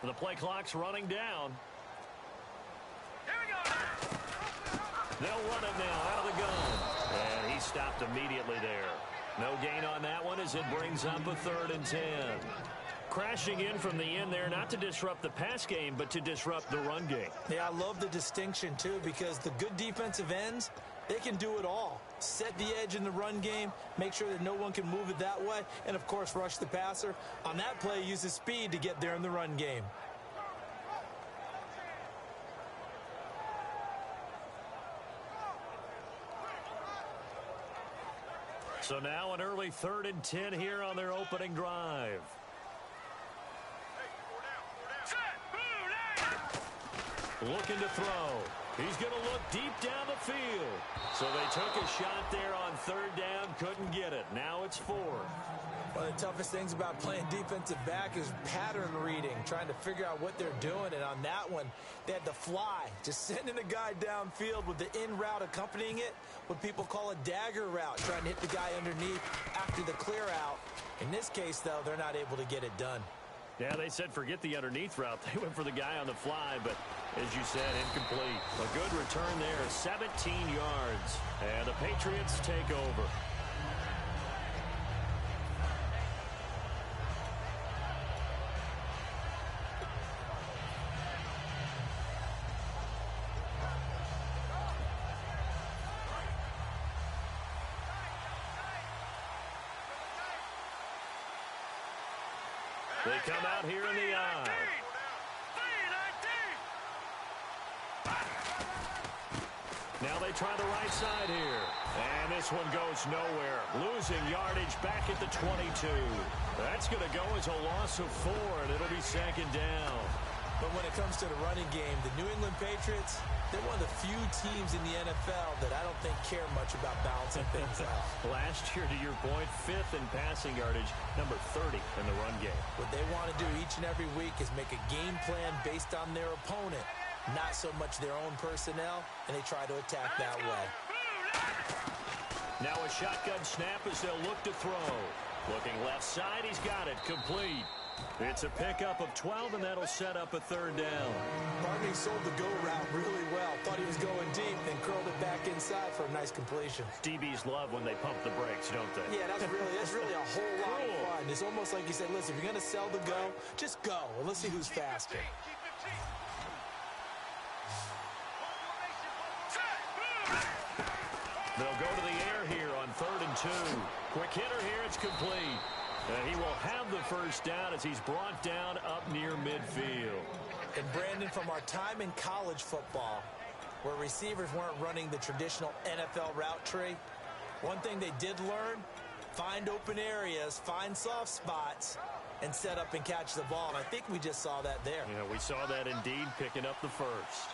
The play clock's running down. Here we go. They'll run it now out of the gun. And he stopped immediately there. No gain on that one as it brings up a 3rd and 10. Crashing in from the end there, not to disrupt the pass game, but to disrupt the run game. Yeah, I love the distinction, too, because the good defensive ends, they can do it all. Set the edge in the run game, make sure that no one can move it that way, and, of course, rush the passer. On that play, use his speed to get there in the run game. So now an early 3rd and 10 here on their opening drive. Looking to throw. He's going to look deep down the field. So they took a shot there on 3rd down, couldn't get it. Now it's 4th. One of the toughest things about playing defensive back is pattern reading, trying to figure out what they're doing. And on that one, they had to fly, just sending a guy downfield with the in route accompanying it, what people call a dagger route, trying to hit the guy underneath after the clear out. In this case, though, they're not able to get it done. Yeah, they said forget the underneath route. They went for the guy on the fly, but as you said, incomplete. A good return there, 17 yards. And the Patriots take over. They come out here in the eye. Now they try the right side here. And this one goes nowhere. Losing yardage back at the 22. That's going to go as a loss of 4, and it'll be 2nd down. But when it comes to the running game, the New England Patriots, they're one of the few teams in the NFL that I don't think care much about balancing things out. Last year, to your point, 5th in passing yardage, number 30 in the run game. What they want to do each and every week is make a game plan based on their opponent, not so much their own personnel, and they try to attack that way. Now a shotgun snap as they'll look to throw. Looking left side, he's got it, complete. It's a pickup of 12, and that'll set up a 3rd down. Barney sold the go route really well. Thought he was going deep, then curled it back inside for a nice completion. DBs love when they pump the brakes, don't they? Yeah, that's really a whole lot of fun. It's almost like you said, listen, if you're going to sell the go, just go, and let's see who's faster. They'll go to the air here on 3rd and 2. Quick hitter here, it's complete. And he will have the 1st down as he's brought down up near midfield. And Brandon, from our time in college football, where receivers weren't running the traditional NFL route tree, one thing they did learn, find open areas, find soft spots, and set up and catch the ball. And I think we just saw that there. Yeah, we saw that indeed, picking up the 1st.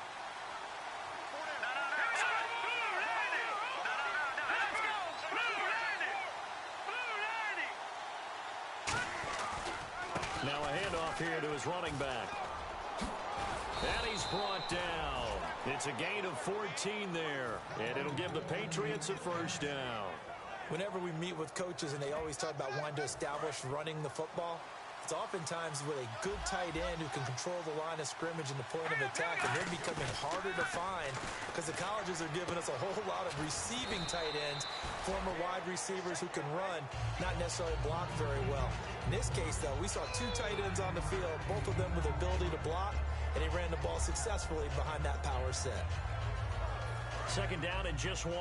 Now a handoff here to his running back. And he's brought down. It's a gain of 14 there. And it'll give the Patriots a 1st down. Whenever we meet with coaches and they always talk about wanting to establish running the football, it's oftentimes with a good tight end who can control the line of scrimmage and the point of attack, and they're becoming harder to find because the colleges are giving us a whole lot of receiving tight ends, former wide receivers who can run, not necessarily block very well. In this case, though, we saw 2 tight ends on the field, both of them with the ability to block, and they ran the ball successfully behind that power set. 2nd down and just 1.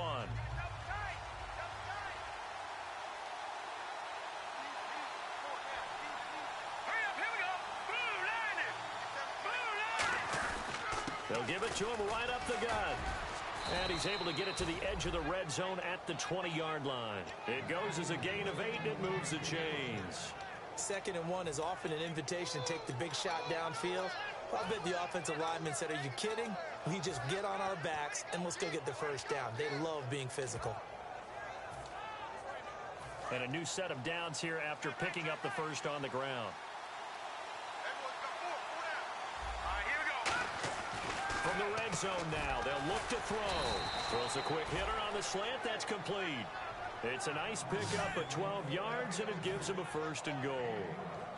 They'll give it to him right up the gut. And he's able to get it to the edge of the red zone at the 20-yard line. It goes as a gain of 8, and it moves the chains. 2nd and 1 is often an invitation to take the big shot downfield. I bet the offensive lineman said, are you kidding? We just get on our backs, and let's go get the 1st down. They love being physical. And a new set of downs here after picking up the 1st on the ground. From the red zone now, they'll look to throw. Throws a quick hitter on the slant. That's complete. It's a nice pickup of 12 yards, and it gives him a 1st and goal.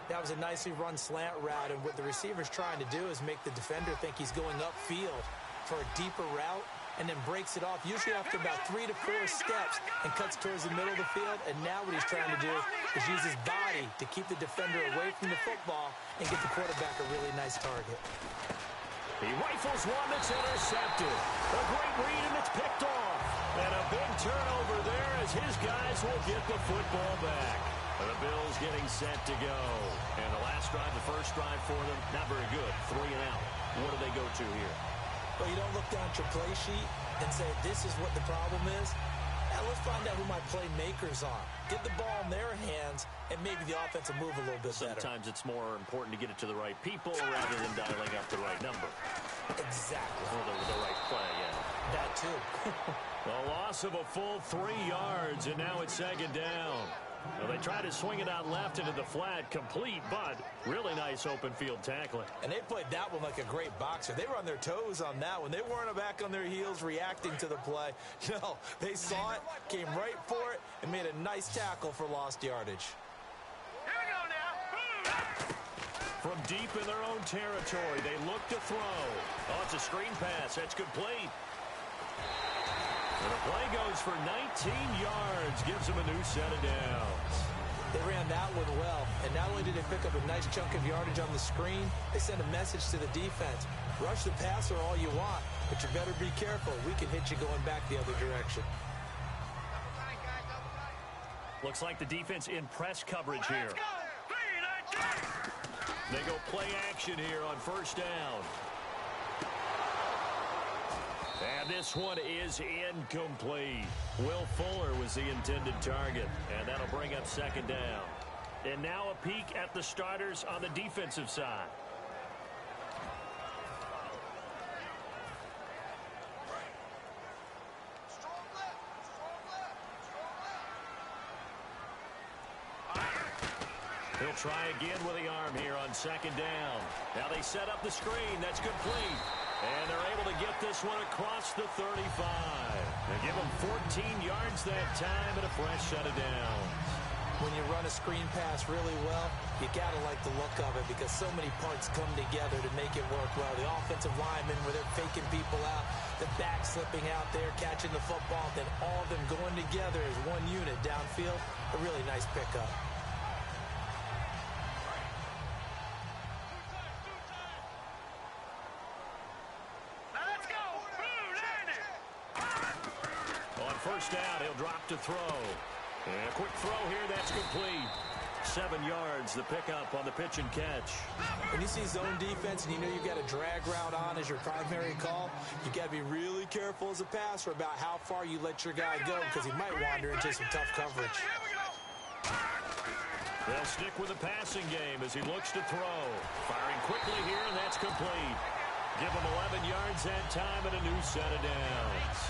Now, That was a nicely run slant route, and what the receiver's trying to do is make the defender think he's going upfield for a deeper route, and then breaks it off, usually after about 3 to 4 steps, and cuts towards the middle of the field. And now what he's trying to do is use his body to keep the defender away from the football and get the quarterback a really nice target. He rifles one that's intercepted. A great read, and it's picked off. And a big turnover there as his guys will get the football back. The Bills getting set to go. And the last drive, the first drive for them, not very good. 3 and out. What do they go to here? Well, you don't look down at your play sheet and say, this is what the problem is. Now let's find out who my playmakers are. Get the ball in their hands, and maybe the offense will move a little bit better. Sometimes it's more important to get it to the right people rather than dialing up the right number. Exactly. Or the right play, yeah. That too. A loss of a full 3 yards, and now it's second down. Well, they try to swing it out left into the flat, complete, but really nice open field tackling. And they played that one like a great boxer. They were on their toes on that one. They weren't back on their heels reacting to the play. No, they saw it, came right for it, and made a nice tackle for lost yardage. Here we go now. From deep in their own territory, they look to throw. Oh, it's a screen pass. That's complete. And the play goes for 19 yards, gives them a new set of downs. They ran that one well, and not only did they pick up a nice chunk of yardage on the screen, they sent a message to the defense. Rush the passer all you want, but you better be careful. We can hit you going back the other direction. Looks like the defense in press coverage here. Let's go. 3, 19. They go play action here on first down. And this one is incomplete. Will Fuller was the intended target, and that'll bring up second down. And now a peek at the starters on the defensive side. He'll try again with the arm here on second down. Now they set up the screen. That's complete. And they're able to get this one across the 35. They give them 14 yards that time and a fresh set of downs. When you run a screen pass really well, you got to like the look of it because so many parts come together to make it work well. The offensive linemen, where they're faking people out, the back slipping out there, catching the football, then all of them going together as one unit downfield. A really nice pickup. First down, he'll drop to throw. And a quick throw here, that's complete. 7 yards, the pickup on the pitch and catch. When you see zone defense and you know you've got a drag route on as your primary call, you got to be really careful as a passer about how far you let your guy go because he might wander into some tough coverage. They'll stick with the passing game as he looks to throw. Firing quickly here, and that's complete. Give him 11 yards that time and a new set of downs.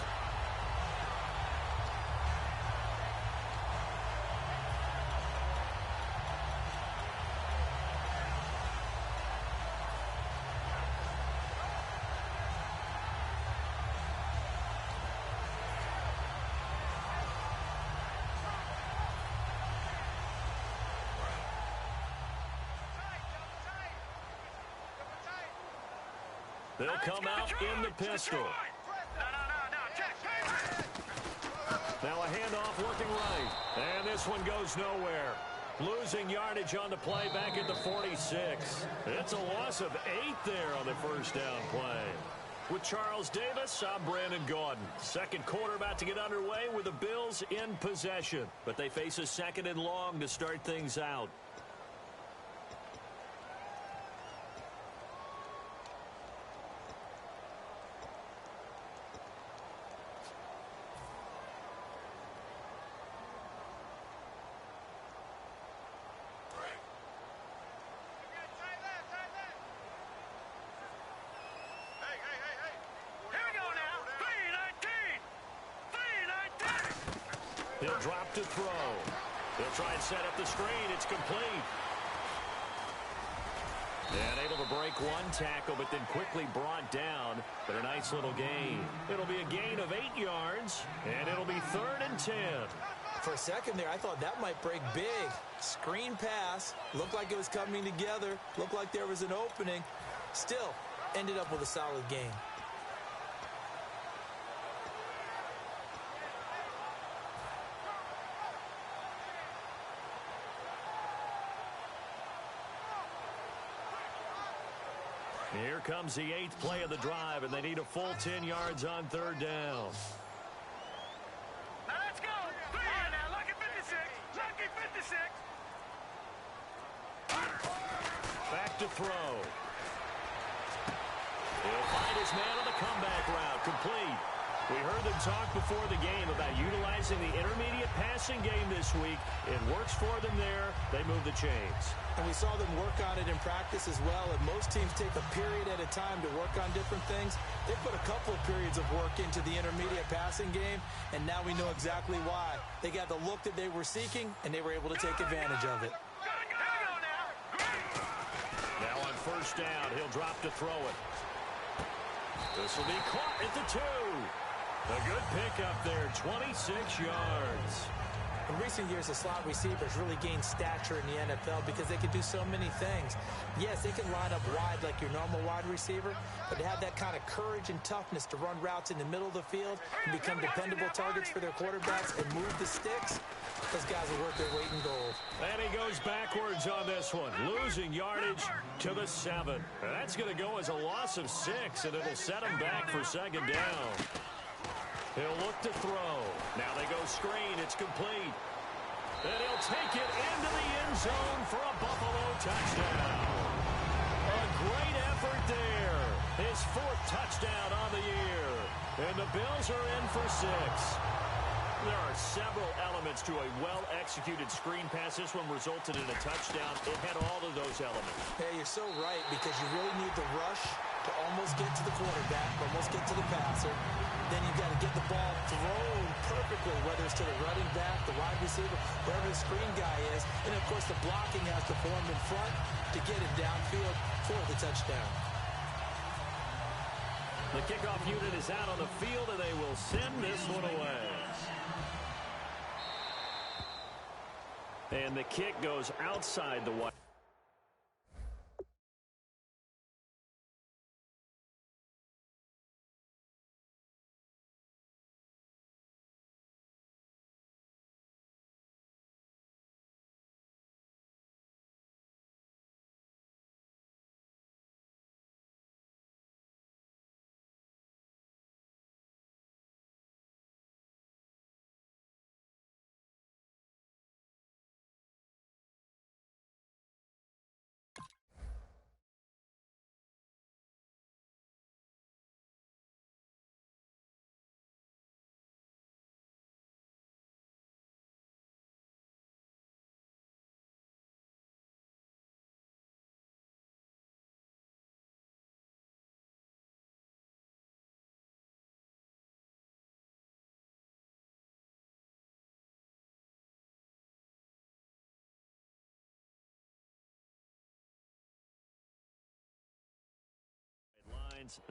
They'll come out in the pistol. Now a handoff looking right. And this one goes nowhere. Losing yardage on the play back at the 46. It's a loss of 8 there on the first down play. With Charles Davis, I'm Brandon Gaudin. Second quarter about to get underway with the Bills in possession. But they face a second and long to start things out. He'll drop to throw. He'll try and set up the screen. It's complete. And able to break one tackle, but then quickly brought down. But a nice little gain. It'll be a gain of 8 yards, and it'll be 3rd and 10. For a second there, I thought that might break big. Screen pass. Looked like it was coming together. Looked like there was an opening. Still, ended up with a solid game. Here comes the 8th play of the drive, and they need a full 10 yards on 3rd down. Now let's go. Now, lucky 56. Lucky 56. Back to throw. He'll find his man on the comeback route. Complete. We heard them talk before the game about utilizing the intermediate passing game this week. It works for them there. They move the chains. And we saw them work on it in practice as well. And most teams take a period at a time to work on different things. They put a couple of periods of work into the intermediate passing game, and now we know exactly why. They got the look that they were seeking, and they were able to take advantage of it. Now on 1st down, he'll drop to throw it. This will be caught at the 2. A good pickup there, 26 yards. In recent years, the slot receivers really gained stature in the NFL because they can do so many things. Yes, they can line up wide like your normal wide receiver, but to have that kind of courage and toughness to run routes in the middle of the field and become dependable targets for their quarterbacks and move the sticks, those guys are worth their weight in gold. And he goes backwards on this one, losing yardage to the 7. That's going to go as a loss of 6, and it'll set him back for 2nd down. He'll look to throw. Now they go screen. It's complete. And he'll take it into the end zone for a Buffalo touchdown. A great effort there. His 4th touchdown on the year. And the Bills are in for 6. There are several elements to a well-executed screen pass. This one resulted in a touchdown. It had all of those elements. Yeah, you're so right, because you really need the rush to almost get to the quarterback, almost get to the passer. Then you've got to get the ball thrown perfectly, whether it's to the running back, the wide receiver, wherever the screen guy is. And, of course, the blocking has to form in front to get it downfield for the touchdown. The kickoff unit is out on the field, and they will send this one away. And the kick goes outside the white.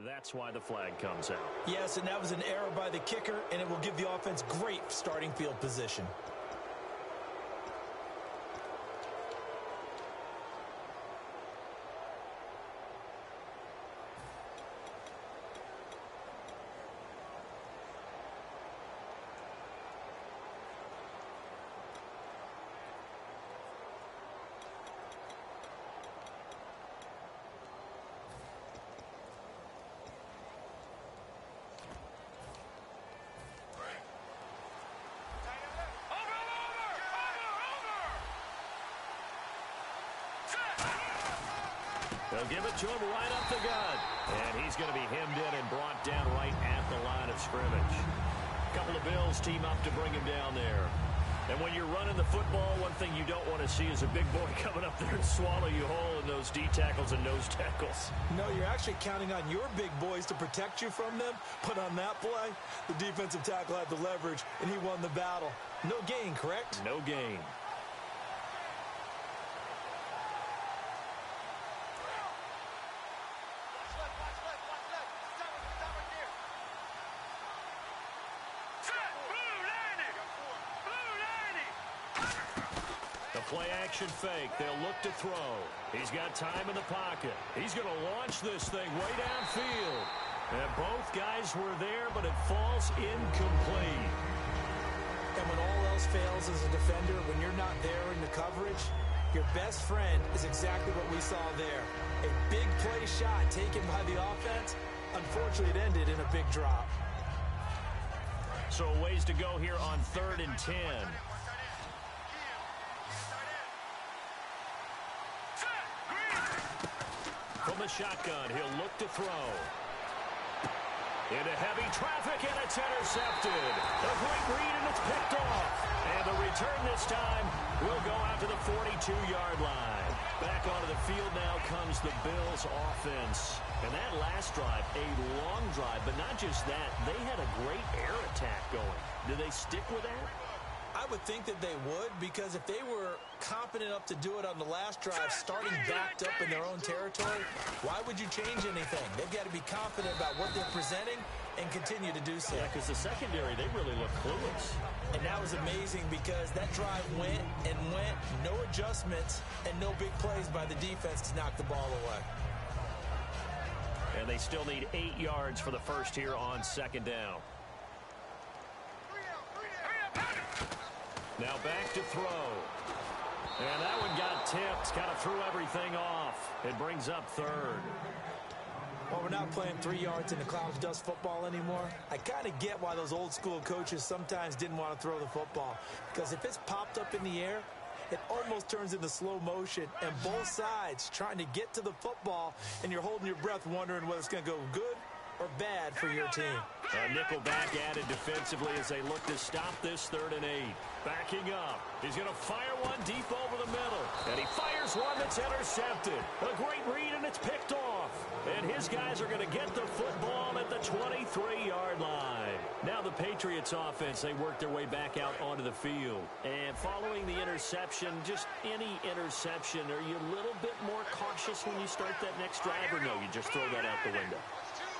That's why the flag comes out. Yes, and that was an error by the kicker, and it will give the offense great starting field position. They'll give it to him right up the gut. And he's going to be hemmed in and brought down right at the line of scrimmage. A couple of Bills team up to bring him down there. And when you're running the football, one thing you don't want to see is a big boy coming up there and swallow you whole in those D tackles and nose tackles. No, you're actually counting on your big boys to protect you from them. But on that play, the defensive tackle had the leverage, and he won the battle. No gain, correct? No gain. Play action fake. They'll look to throw. He's got time in the pocket. He's going to launch this thing way downfield. And both guys were there, but it falls incomplete. And when all else fails as a defender, when you're not there in the coverage, your best friend is exactly what we saw there. A big play shot taken by the offense. Unfortunately, it ended in a big drop. So a ways to go here on 3rd and 10. From the shotgun, he'll look to throw. Into heavy traffic, and it's intercepted. A great read, and it's picked off. And the return this time will go out to the 42-yard line. Back onto the field now comes the Bills' offense. And that last drive, a long drive, but not just that. They had a great air attack going. Do they stick with that? I would think that they would, because if they were competent enough to do it on the last drive, starting backed up in their own territory, why would you change anything? They've got to be confident about what they're presenting and continue to do so. Yeah, because the secondary, they really look clueless. And that was amazing because that drive went and went, no adjustments, and no big plays by the defense to knock the ball away. And they still need 8 yards for the first here on 2nd down. Now back to throw. And that one got tipped. Kind of threw everything off. It brings up 3rd. Well, we're not playing 3 yards in the cloud of dust football anymore. I kind of get why those old school coaches sometimes didn't want to throw the football. Because if it's popped up in the air, it almost turns into slow motion. And both sides trying to get to the football, and you're holding your breath wondering whether it's going to go good or bad for your team. A nickel back added defensively as they look to stop this 3rd and 8. Backing up. He's going to fire one deep over the middle. And he fires one that's intercepted. A great read, and it's picked off. And his guys are going to get the football at the 23-yard line. Now the Patriots offense, they work their way back out onto the field. And following the interception, just any interception, are you a little bit more cautious when you start that next drive, or no, you just throw that out the window?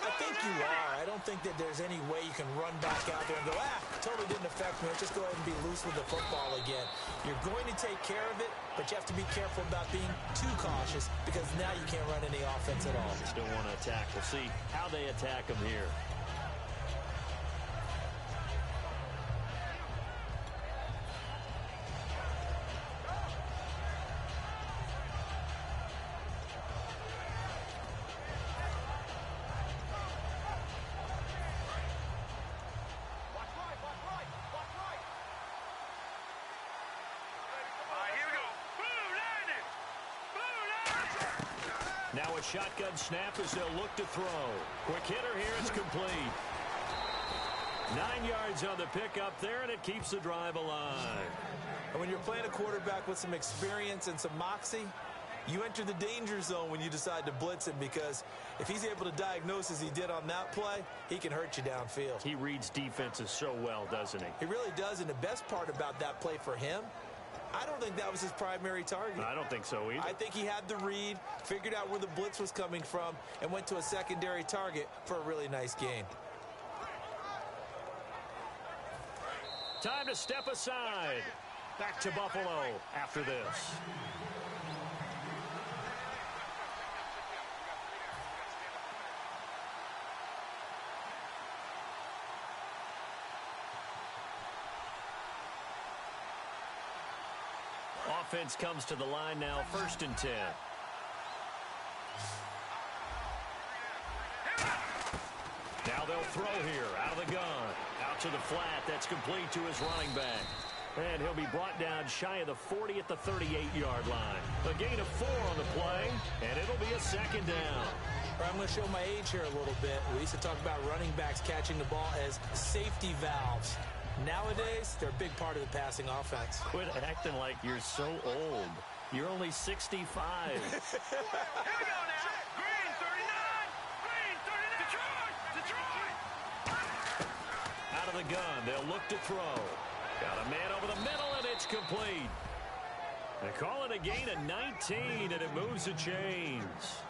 I think you are. I don't think that there's any way you can run back out there and go, totally didn't affect me. Let's just go ahead and be loose with the football again. You're going to take care of it, but you have to be careful about being too cautious because now you can't run any offense at all. Still want to attack. We'll see how they attack them here. Now a shotgun snap as they'll look to throw. Quick hitter here, it's complete. 9 yards on the pickup there, and it keeps the drive alive. And when you're playing a quarterback with some experience and some moxie, you enter the danger zone when you decide to blitz him, because if he's able to diagnose as he did on that play, he can hurt you downfield. He reads defenses so well, doesn't he? He really does, and the best part about that play for him, I don't think that was his primary target. I don't think so either. I think he had the read, figured out where the blitz was coming from, and went to a secondary target for a really nice gain. Time to step aside. Back to Buffalo after this. Offense comes to the line now, 1st and 10. Now they'll throw here, out of the gun. Out to the flat, that's complete to his running back. And he'll be brought down shy of the 40 at the 38-yard line. A gain of 4 on the play, and it'll be a 2nd down. I'm going to show my age here a little bit. We used to talk about running backs catching the ball as safety valves. Nowadays, they're a big part of the passing offense. Quit acting like you're so old. You're only 65. Here we go now. Green 39. Green 39. Detroit. Out of the gun, they'll look to throw. Got a man over the middle, and it's complete. They call it a gain of 19, and it moves the chains.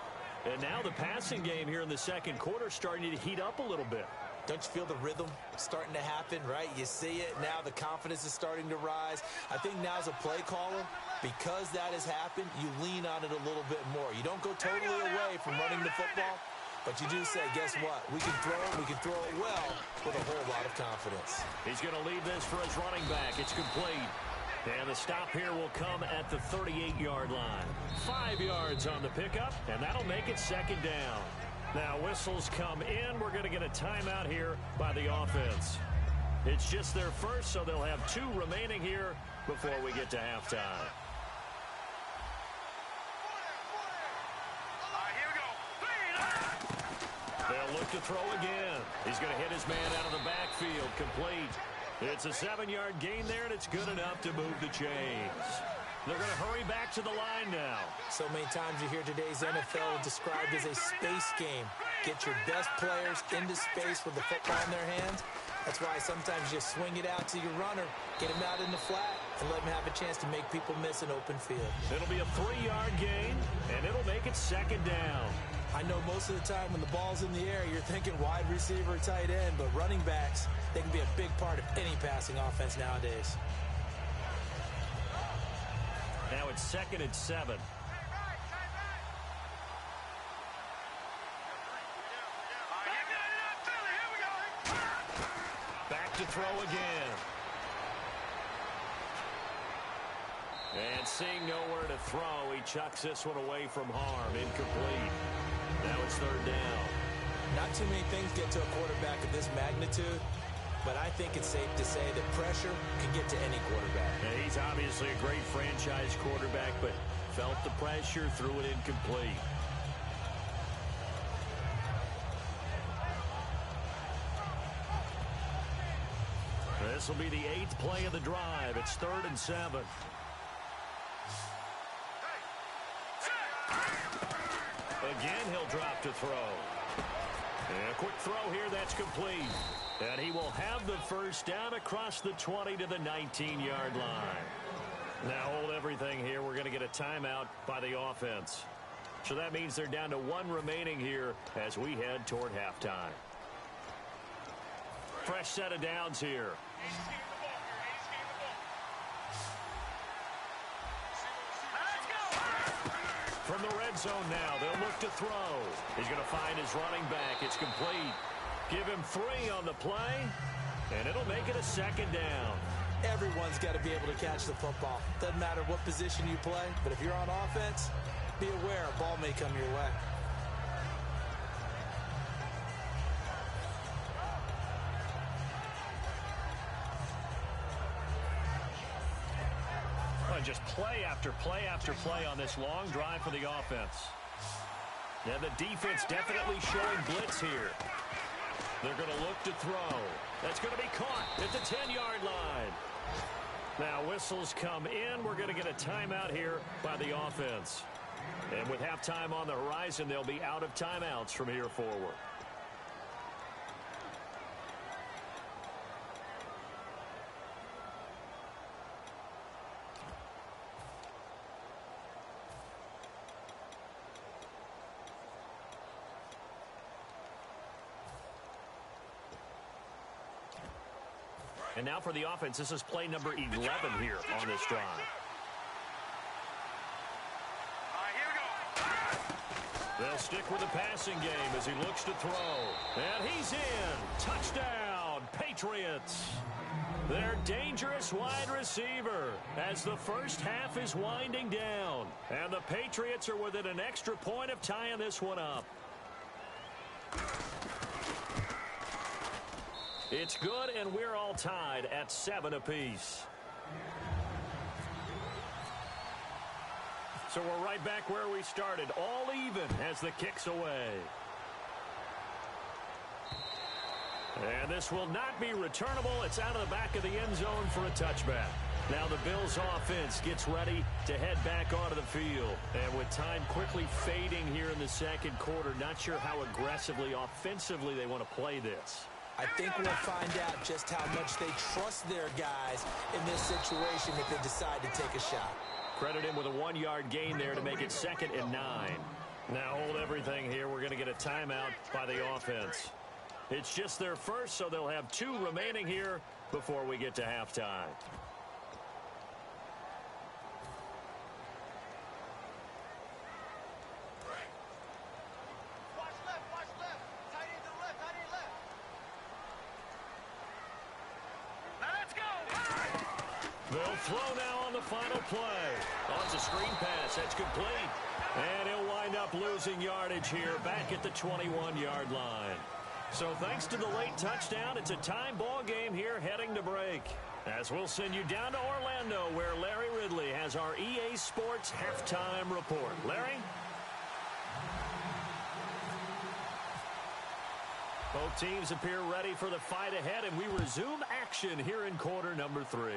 And now the passing game here in the second quarter starting to heat up a little bit. Don't you feel the rhythm starting to happen, right? You see it. Now the confidence is starting to rise. I think now as a play caller, Because that has happened, you lean on it a little bit more. You don't go totally away from running the football, but you do say, guess what? We can throw it well with a whole lot of confidence. He's going to leave this for his running back. It's complete. And the stop here will come at the 38-yard line. 5 yards on the pickup, and that'll make it second down. Now whistles come in. We're going to get a timeout here by the offense. It's just their first, so they'll have 2 remaining here before we get to halftime. They'll look to throw again. He's going to hit his man out of the backfield. Complete. It's a 7-yard gain there, and it's good enough to move the chains. They're going to hurry back to the line now. So many times you hear today's NFL described as a space game. Get your best players into space with the football in their hands. That's why sometimes you swing it out to your runner, get him out in the flat, and let him have a chance to make people miss an open field. It'll be a 3-yard gain, and it'll make it second down. I know most of the time when the ball's in the air, you're thinking wide receiver, tight end, but running backs, they can be a big part of any passing offense nowadays. Now it's 2nd and 7. Back to throw again. And seeing nowhere to throw, he chucks this one away from harm. Incomplete. Now it's 3rd down. Not too many things get to a quarterback of this magnitude, but I think it's safe to say that pressure can get to any quarterback. And he's obviously a great franchise quarterback, but felt the pressure, threw it incomplete. This will be the 8th play of the drive. It's 3rd and 7. Again, he'll drop to throw. And a quick throw here, that's complete. And he will have the first down across the 20 to the 19-yard line. Now hold everything here. We're going to get a timeout by the offense. So that means they're down to 1 remaining here as we head toward halftime. Fresh set of downs here. From the red zone now, they'll look to throw. He's going to find his running back. It's complete. Give him 3 on the play, and it'll make it a second down. Everyone's got to be able to catch the football. Doesn't matter what position you play, but if you're on offense, be aware a ball may come your way. Just play after play after play on this long drive for the offense. And the defense definitely showing blitz here. They're going to look to throw. That's going to be caught at the 10-yard line. Now whistles come in. We're going to get a timeout here by the offense. And with halftime on the horizon, they'll be out of timeouts from here forward. And now for the offense, this is play number 11 here on this drive. They'll stick with the passing game as he looks to throw. And he's in. Touchdown, Patriots. Their dangerous wide receiver as the first half is winding down. And the Patriots are within an extra point of tying this one up. It's good, and we're all tied at 7 apiece. So we're right back where we started, all even as the kick's away. And this will not be returnable. It's out of the back of the end zone for a touchback. Now the Bills offense gets ready to head back onto the field. And with time quickly fading here in the second quarter, not sure how aggressively, offensively they want to play this. I think we'll find out just how much they trust their guys in this situation if they decide to take a shot. Credit him with a 1-yard gain there to make it 2nd and 9. Now hold everything here. We're going to get a timeout by the offense. It's just their first, so they'll have 2 remaining here before we get to halftime. They'll throw now on the final play. Oh, it's a screen pass. That's complete. And he'll wind up losing yardage here back at the 21-yard line. So thanks to the late touchdown, it's a tie ball game here heading to break. As we'll send you down to Orlando, where Larry Ridley has our EA Sports halftime report. Larry? Both teams appear ready for the fight ahead, and we resume action here in quarter number 3.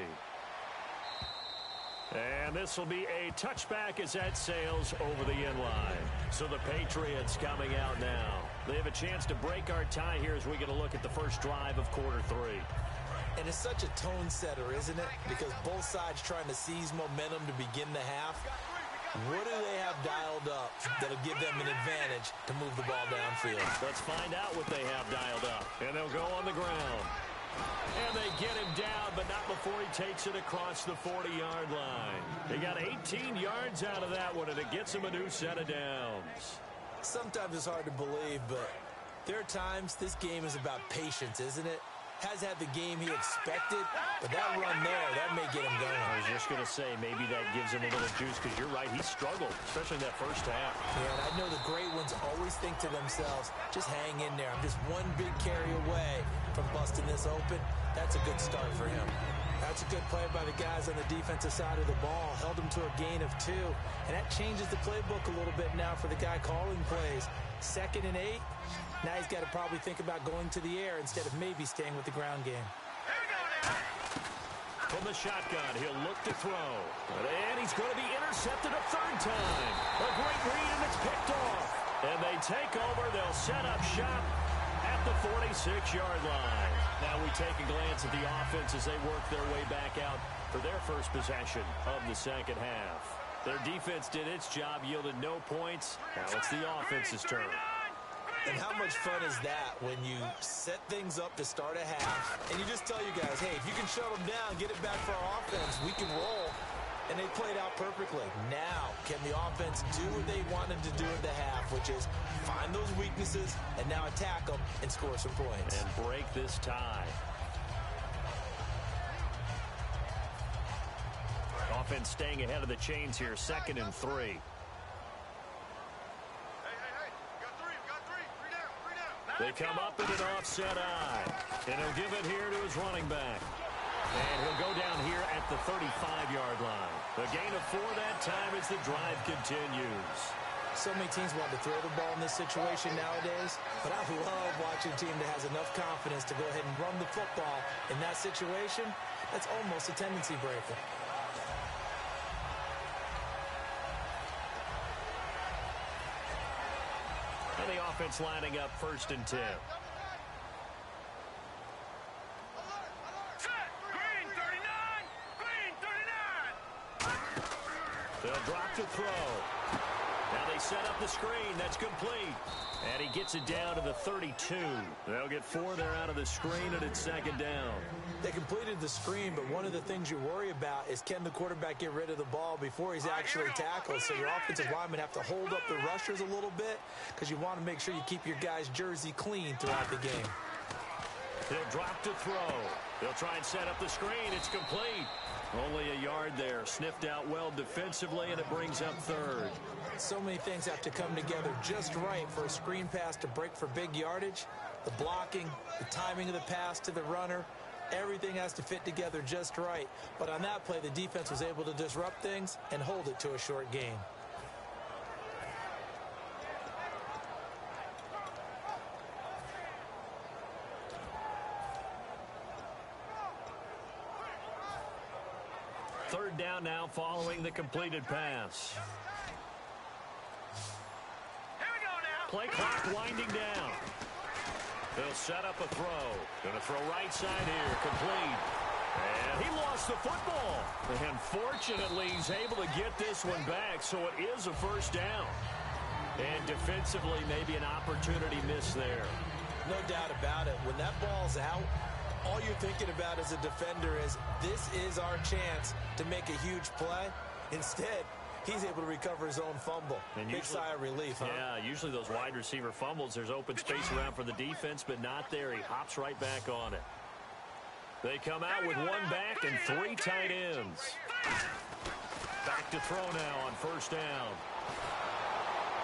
And this will be a touchback as that sails over the end line. So the Patriots coming out now. They have a chance to break our tie here as we get a look at the first drive of quarter 3. And it's such a tone setter, isn't it? Because both sides trying to seize momentum to begin the half. What do they have dialed up that'll give them an advantage to move the ball downfield? Let's find out what they have dialed up. And they'll go on the ground. And they get him down, but not before he takes it across the 40-yard line. They got 18 yards out of that one, and it gets him a new set of downs. Sometimes it's hard to believe, but there are times this game is about patience, isn't it? Has had the game he expected, but that run there, that may get him going. I was just going to say, maybe that gives him a little juice, because you're right, he struggled, especially in that first half. Yeah, and I know the great ones always think to themselves, just hang in there. I'm just one big carry away from busting this open. That's a good start for him. That's a good play by the guys on the defensive side of the ball. Held him to a gain of 2, and that changes the playbook a little bit now for the guy calling plays. 2nd and 8. Now he's got to probably think about going to the air instead of maybe staying with the ground game. From the shotgun, he'll look to throw. And he's going to be intercepted a 3rd time. A great read, and it's picked off. And they take over. They'll set up shop at the 46-yard line. Now we take a glance at the offense as they work their way back out for their first possession of the second half. Their defense did its job, yielded no points. Now it's the offense's turn. And how much fun is that when you set things up to start a half, and you just tell you guys, hey, if you can shut them down, get it back for our offense, we can roll. And they played out perfectly. Now, can the offense do what they wanted to do in the half, which is find those weaknesses and now attack them and score some points. And break this tie. Offense staying ahead of the chains here, 2nd and 3. They come up in an offset eye. And he'll give it here to his running back. And he'll go down here at the 35-yard line. A gain of 4 that time as the drive continues. So many teams want to throw the ball in this situation nowadays, but I love watching a team that has enough confidence to go ahead and run the football in that situation. That's almost a tendency breaker. And the offense lining up 1st and 10. They'll drop to throw. Now they set up the screen. That's complete. And he gets it down to the 32. They'll get 4 there out of the screen, and it's 2nd down. They completed the screen, but one of the things you worry about is can the quarterback get rid of the ball before he's actually tackled? So your offensive linemen have to hold up the rushers a little bit because you want to make sure you keep your guy's jersey clean throughout the game. They'll drop to throw. They'll try and set up the screen. It's complete. Only a yard there. Sniffed out well defensively, and it brings up 3rd. So many things have to come together just right for a screen pass to break for big yardage. The blocking, the timing of the pass to the runner, everything has to fit together just right. But on that play, the defense was able to disrupt things and hold it to a short gain. Third down now following the completed pass. Here we go now. Play clock winding down. They'll set up a throw. Going to throw right side here. Complete. And he lost the football. And fortunately, he's able to get this one back, so it is a 1st down. And defensively, maybe an opportunity miss there. No doubt about it. When that ball's out, all you're thinking about as a defender is this is our chance to make a huge play. Instead, he's able to recover his own fumble. And big sigh of relief, huh? Yeah, usually those wide receiver fumbles, there's open space around for the defense, but not there. He hops right back on it. They come out with one back and 3 tight ends. Back to throw now on first down.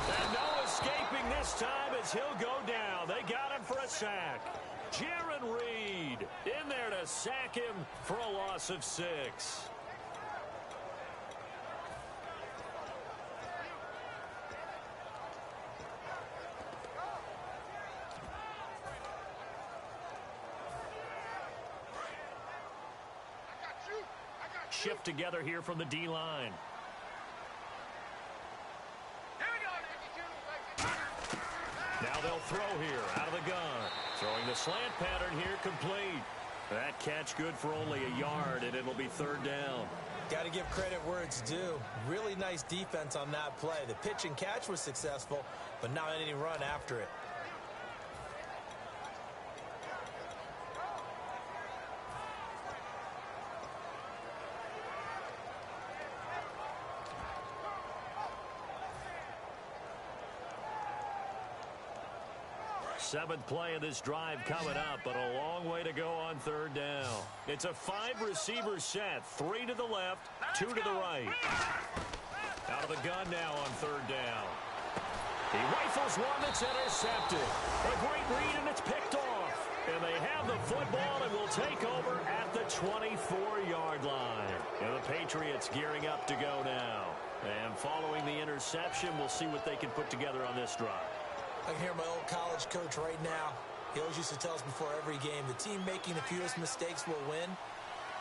And no escaping this time as he'll go down. They got him for a sack. Jaron Reed in there to sack him for a loss of 6. Shift together here from the D-line. Now they'll throw here out of the gun. Throwing the slant pattern here complete. That catch good for only a yard, and it'll be third down. Got to give credit where it's due. Really nice defense on that play. The pitch and catch was successful, but not any run after it. Seventh play of this drive coming up, but a long way to go on third down. It's a 5-receiver set. 3 to the left, 2 to the right. Out of the gun now on third down. He rifles one that's intercepted. A great read, and it's picked off. And they have the football and will take over at the 24-yard line. And the Patriots gearing up to go now. And following the interception, we'll see what they can put together on this drive. I can hear my old college coach right now. He always used to tell us before every game, the team making the fewest mistakes will win.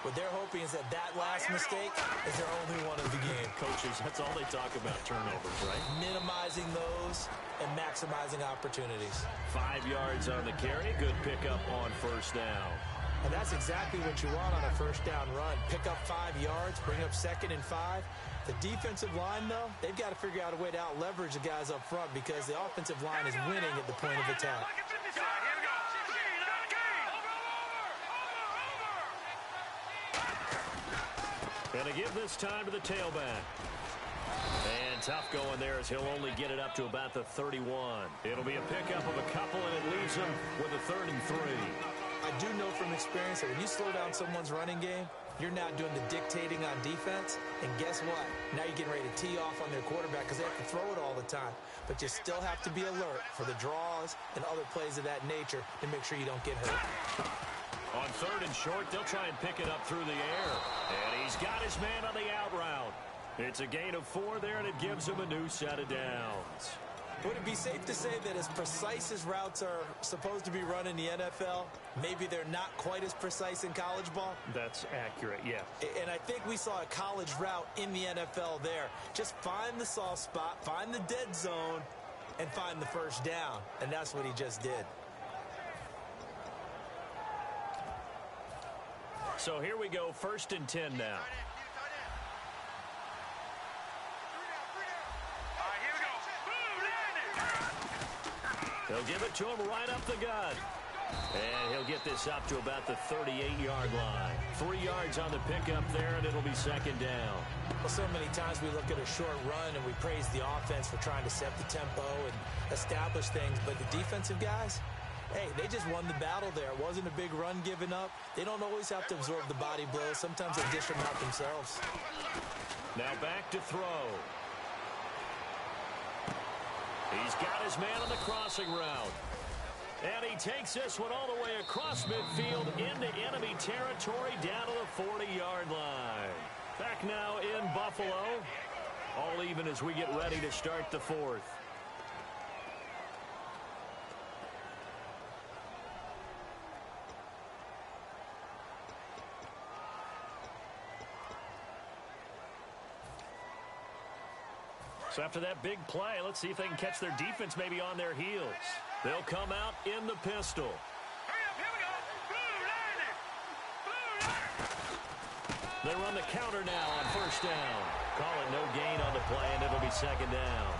What they're hoping is that last mistake is their only one of the game. Coaches, that's all they talk about, turnovers, right? Minimizing those and maximizing opportunities. 5 yards on the carry. Good pickup on first down. And that's exactly what you want on a first down run. Pick up 5 yards, bring up 2nd and 5. The defensive line, though, they've got to figure out a way to out-leverage the guys up front because the offensive line is winning at the point of attack. Gonna give this time to the tailback. And tough going there as he'll only get it up to about the 31. It'll be a pickup of a couple, and it leaves him with a 3rd and 3. I do know from experience that when you slow down someone's running game, you're now doing the dictating on defense, and guess what? Now you're getting ready to tee off on their quarterback because they have to throw it all the time. But you still have to be alert for the draws and other plays of that nature to make sure you don't get hurt. On 3rd and short, they'll try and pick it up through the air. And he's got his man on the out route. It's a gain of 4 there, and it gives him a new set of downs. Would it be safe to say that as precise as routes are supposed to be run in the NFL, maybe they're not quite as precise in college ball? That's accurate, yeah. And I think we saw a college route in the NFL there. Just find the soft spot, find the dead zone, and find the first down. And that's what he just did. So here we go, 1st and 10 now. They'll give it to him right up the gut. And he'll get this up to about the 38-yard line. 3 yards on the pickup there, and it'll be 2nd down. Well, so many times we look at a short run and we praise the offense for trying to set the tempo and establish things. But the defensive guys, hey, they just won the battle there. It wasn't a big run given up. They don't always have to absorb the body blows. Sometimes they dish them out themselves. Now back to throw. He's got his man on the crossing route. And he takes this one all the way across midfield into enemy territory down to the 40-yard line. Back now in Buffalo. All even as we get ready to start the 4th. So after that big play, let's see if they can catch their defense maybe on their heels. They'll come out in the pistol. They run the counter now on first down. Call it no gain on the play, and it'll be 2nd down.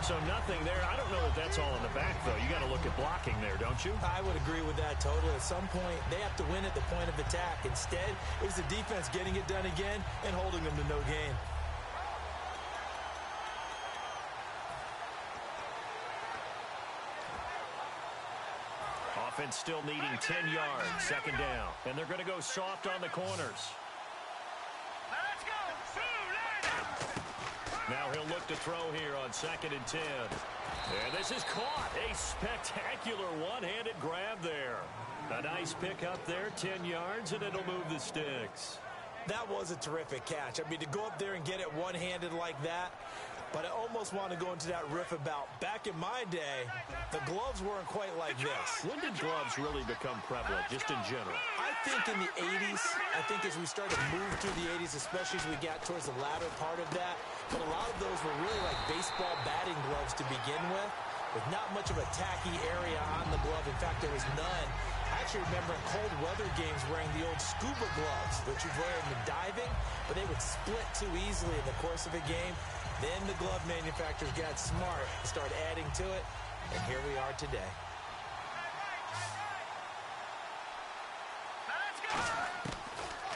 So nothing there. I don't know that that's all in the back, though. You got to look at blocking there, don't you? I would agree with that totally. At some point, they have to win at the point of attack. Instead, it was the defense getting it done again and holding them to no gain. offense still needing 10 yards, second down. And they're going to go soft on the corners. Let's go. Now he'll look to throw here on 2nd and 10. And this is caught. A spectacular one-handed grab there. A nice pick up there, 10 yards, and it'll move the sticks. That was a terrific catch. I mean, to go up there and get it one-handed like that, but I almost want to go into that riff about back in my day, the gloves weren't quite like this. When did gloves really become prevalent, just in general? I think in the 80s, I think as we started to move through the 80s, especially as we got towards the latter part of that, but a lot of those were really like baseball batting gloves to begin with not much of a tacky area on the glove. In fact, there was none. I actually remember in cold weather games wearing the old scuba gloves, which you'd wear in the diving, but they would split too easily in the course of a game. Then the glove manufacturers got smart and started adding to it, and here we are today.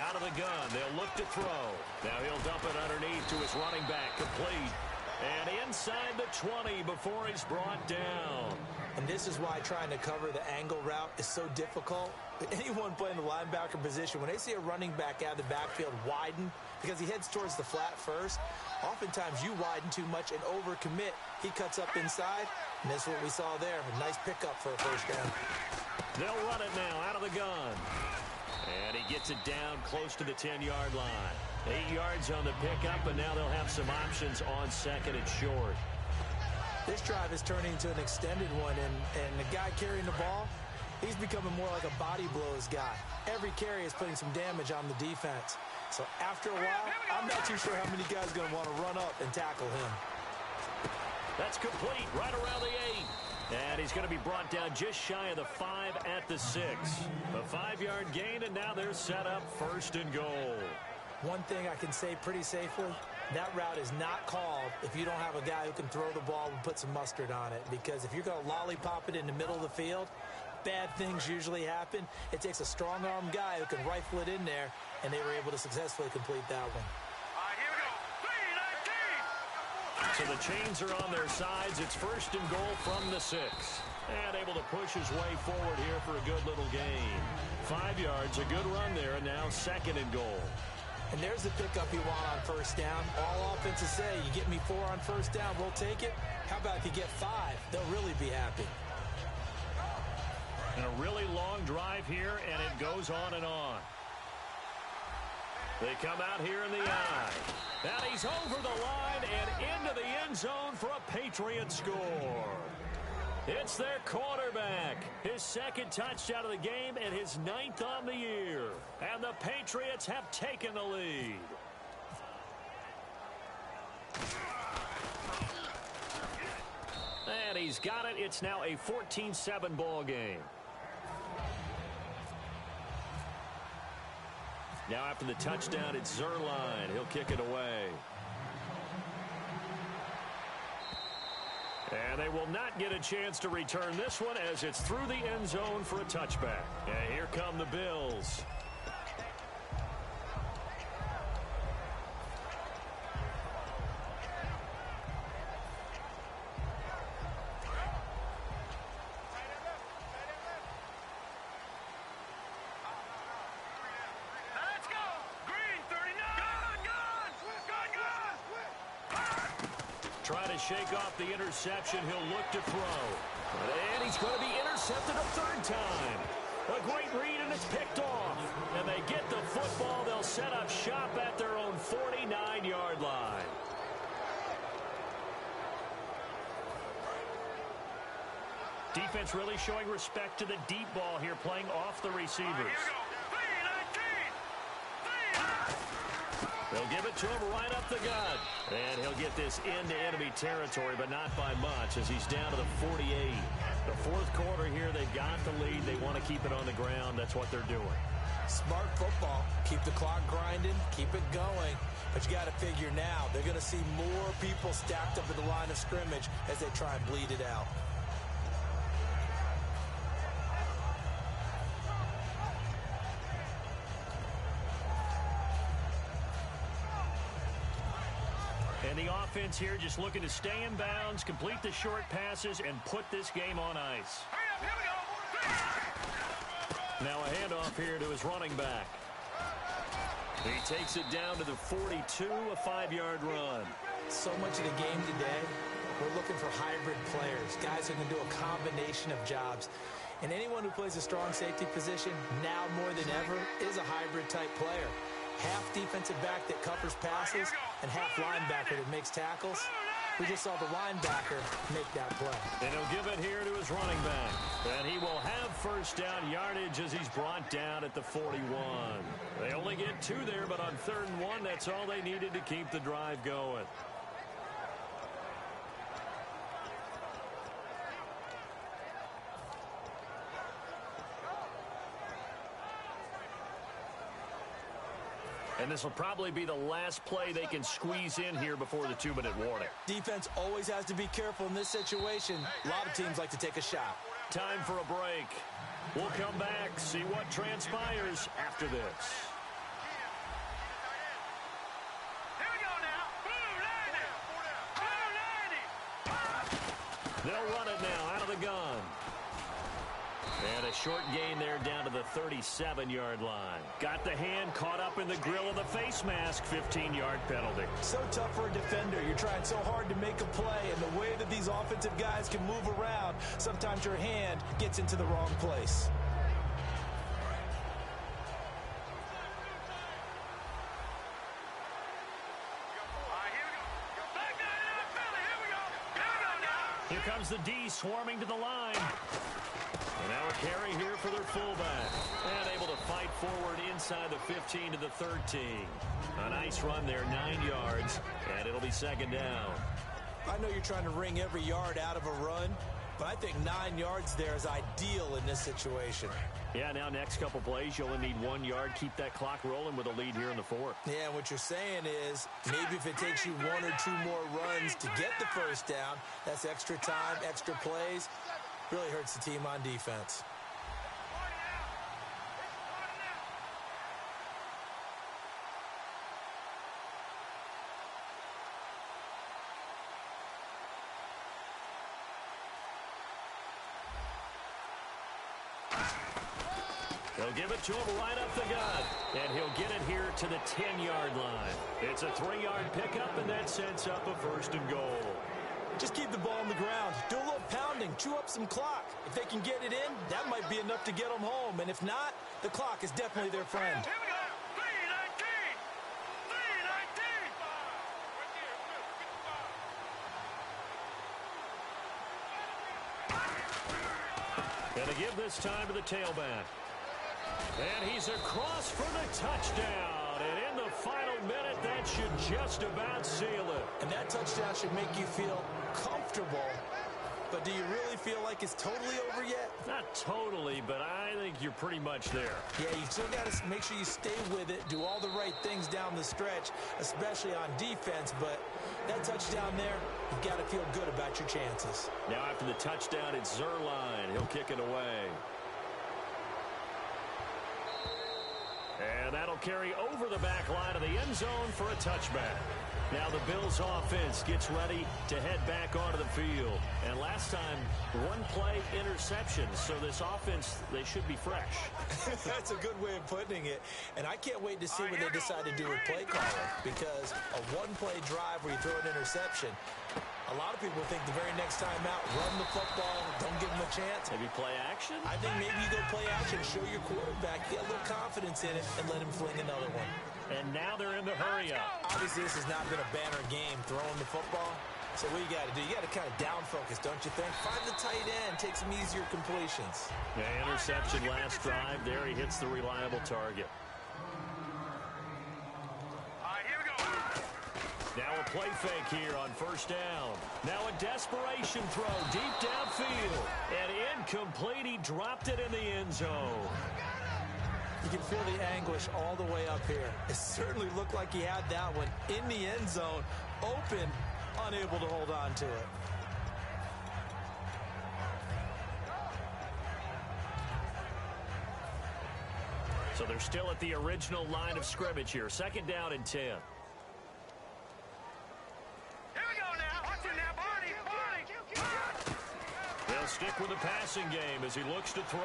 Out of the gun, they'll look to throw. Now he'll dump it underneath to his running back, complete. And inside the 20 before he's brought down. And this is why trying to cover the angle route is so difficult. Anyone playing the linebacker position, when they see a running back out of the backfield widen, because he heads towards the flat first, oftentimes you widen too much and overcommit. He cuts up inside, and that's what we saw there. A nice pickup for a first down. They'll run it now out of the gun. And he gets it down close to the 10-yard line. 8 yards on the pickup, and now they'll have some options on second and short. This drive is turning into an extended one, and the guy carrying the ball, he's becoming more like a body blows guy. Every carry is putting some damage on the defense. So after a while, I'm not too sure how many guys are going to want to run up and tackle him. That's complete right around the 8. And he's going to be brought down just shy of the 5 at the 6. A 5-yard gain, and now they're set up first and goal. One thing I can say pretty safely, that route is not called if you don't have a guy who can throw the ball and put some mustard on it. Because if you're going to lollipop it in the middle of the field, bad things usually happen. It takes a strong-arm guy who can rifle it in there, and they were able to successfully complete that one. So the chains are on their sides. It's first and goal from the 6. And able to push his way forward here for a good little gain. 5 yards, a good run there, and now second and goal. And there's the pickup you want on first down. All offenses say, you get me 4 on first down, we'll take it. How about if you get 5? They'll really be happy. And a really long drive here, and it goes on and on. They come out here in the eye. And he's over the line and into the end zone for a Patriot score. It's their quarterback. His second touchdown of the game and his 9th on the year. And the Patriots have taken the lead. And he's got it. It's now a 14-7 ball game. Now after the touchdown, it's Zerline. He'll kick it away. And they will not get a chance to return this one as it's through the end zone for a touchback. And here come the Bills. Trying to shake off the interception. He'll look to throw. And he's going to be intercepted a 3rd time. A great read, and it's picked off. And they get the football. They'll set up shop at their own 49-yard line. Defense really showing respect to the deep ball here, playing off the receivers. They'll give it to him right up the gut. And he'll get this into enemy territory, but not by much as he's down to the 48. The 4th quarter here, they've got the lead. They want to keep it on the ground. That's what they're doing. Smart football. Keep the clock grinding. Keep it going. But you got to figure now, they're going to see more people stacked up at the line of scrimmage as they try and bleed it out. And the offense here just looking to stay in bounds, complete the short passes, and put this game on ice. Hurry up, here we go. Now a handoff here to his running back. He takes it down to the 42, a 5-yard run. So much of the game today, we're looking for hybrid players, guys who can do a combination of jobs. And anyone who plays a strong safety position, now more than ever, is a hybrid-type player. Half defensive back that covers passes and half linebacker that makes tackles. We just saw the linebacker make that play. And he'll give it here to his running back. And he will have first down yardage as he's brought down at the 41. They only get 2 there, but on 3rd and 1, that's all they needed to keep the drive going. And this will probably be the last play they can squeeze in here before the 2-minute warning. Defense always has to be careful in this situation. A lot of teams like to take a shot. Time for a break. We'll come back, see what transpires after this. Here we go now. Blue 90. They'll run it now out of the gun. And a short gain there down to the 37-yard line. Got the hand caught up in the grill of the face mask. 15-yard penalty. So tough for a defender. You're trying so hard to make a play, and the way that these offensive guys can move around, sometimes your hand gets into the wrong place. Here comes the D swarming to the line. And now a carry here for their fullback. And able to fight forward inside the 15 to the 13. A nice run there, 9 yards, and it'll be 2nd down. I know you're trying to wring every yard out of a run, but I think 9 yards there is ideal in this situation. Yeah, now next couple plays, you only need 1 yard. Keep that clock rolling with a lead here in the 4th. Yeah, what you're saying is maybe if it takes you 1 or 2 more runs to get the first down, that's extra time, extra plays. Really hurts the team on defense. They'll give it to him right up the gut. And he'll get it here to the 10-yard line. It's a 3-yard pickup, and that sets up a 1st and goal. Just keep the ball on the ground. Do a little pounding. Chew up some clock. If they can get it in, that might be enough to get them home. And if not, the clock is definitely their friend. Here we go. 3-19. 3-19. Gonna give this time to the tailback. And he's across for the touchdown. And in the final minute, that should just about seal it. And that touchdown should make you feel comfortable. But do you really feel like it's totally over yet? Not totally, but I think you're pretty much there. Yeah, you still got to make sure you stay with it, do all the right things down the stretch, especially on defense. But that touchdown there, you've got to feel good about your chances. Now after the touchdown, it's Zerline. He'll kick it away. And that'll carry over the back line of the end zone for a touchback. Now the Bills offense gets ready to head back onto the field. And last time, 1-play interception. So this offense, they should be fresh. That's a good way of putting it. And I can't wait to see what they decide to do with play calling. Because a 1-play drive where you throw an interception, a lot of people think the very next time out, run the football, don't give them a chance. Maybe play action? I think maybe you go play action, show your quarterback, get a little confidence in it, and let him fling another one. And now they're in the hurry up. Obviously, this has not been a banner game throwing the football. So what you got to do, you got to kind of down focus, don't you think? Find the tight end, take some easier completions. Yeah, interception last drive. There he hits the reliable target. Now a play fake here on 1st down. Now a desperation throw deep downfield. And incomplete. He dropped it in the end zone. You can feel the anguish all the way up here. It certainly looked like he had that one in the end zone, open, unable to hold on to it. So they're still at the original line of scrimmage here. 2nd down and 10. They'll stick with the passing game as he looks to throw.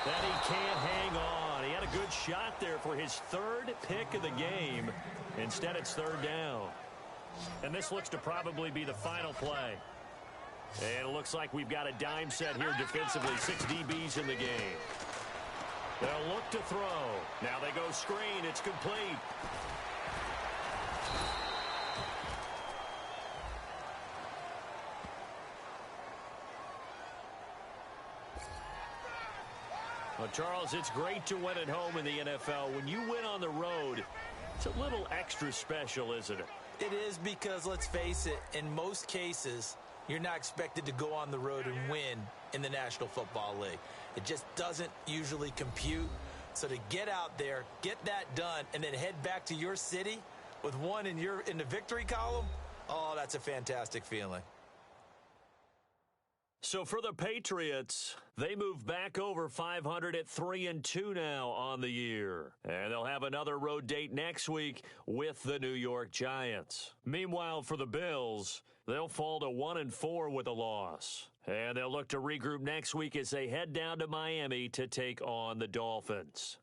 And he can't hang on. He had a good shot there for his third pick of the game. Instead, it's third down. And this looks to probably be the final play. And it looks like we've got a dime set here defensively. 6 DBs in the game. They'll look to throw. Now they go screen. It's complete. Well, Charles, it's great to win at home in the NFL. When you win on the road, it's a little extra special, isn't it? It is, because, let's face it, in most cases, you're not expected to go on the road and win in the National Football League. It just doesn't usually compute. So to get out there, get that done, and then head back to your city with one in the victory column, oh, that's a fantastic feeling. So for the Patriots, they move back over 500 at 3-2 now on the year. And they'll have another road date next week with the New York Giants. Meanwhile, for the Bills, they'll fall to 1-4 with a loss. And they'll look to regroup next week as they head down to Miami to take on the Dolphins.